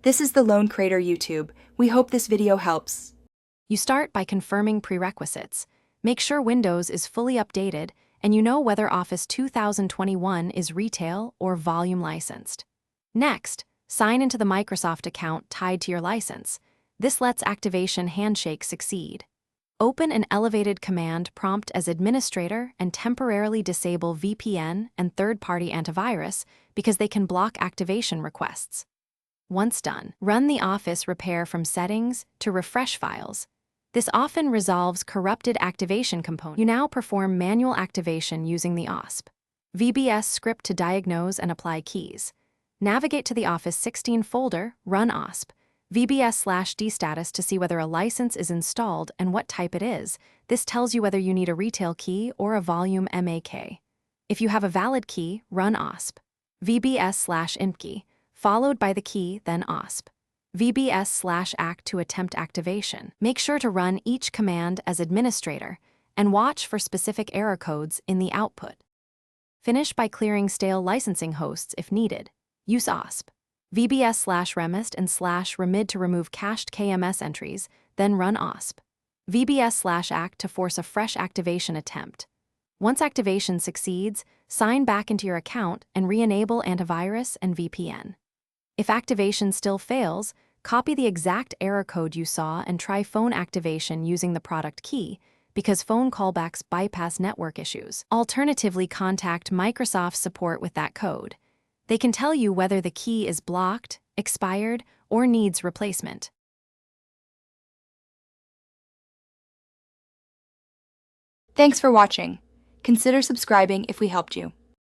This is the Lone Crater YouTube. We hope this video helps. You start by confirming prerequisites. Make sure Windows is fully updated and you know whether Office 2021 is retail or volume licensed. Next, sign into the Microsoft account tied to your license. This lets activation handshake succeed. Open an elevated command prompt as administrator and temporarily disable VPN and third-party antivirus because they can block activation requests. Once done, run the Office repair from Settings to Refresh Files. This often resolves corrupted activation components. You now perform manual activation using the OSP VBS script to diagnose and apply keys. Navigate to the Office 16 folder, run OSP VBS/D status to see whether a license is installed and what type it is. This tells you whether you need a retail key or a volume MAK. If you have a valid key, run OSP VBS/IMP followed by the key, then OSP VBS/ACT to attempt activation. Make sure to run each command as administrator and watch for specific error codes in the output. Finish by clearing stale licensing hosts if needed. Use OSP VBS/remist and /remid to remove cached KMS entries, then run OSP VBS/ACT to force a fresh activation attempt. Once activation succeeds, sign back into your account and re-enable antivirus and VPN. If activation still fails, copy the exact error code you saw and try phone activation using the product key, because phone callbacks bypass network issues. Alternatively, contact Microsoft support with that code. They can tell you whether the key is blocked, expired, or needs replacement. Thanks for watching. Consider subscribing if we helped you.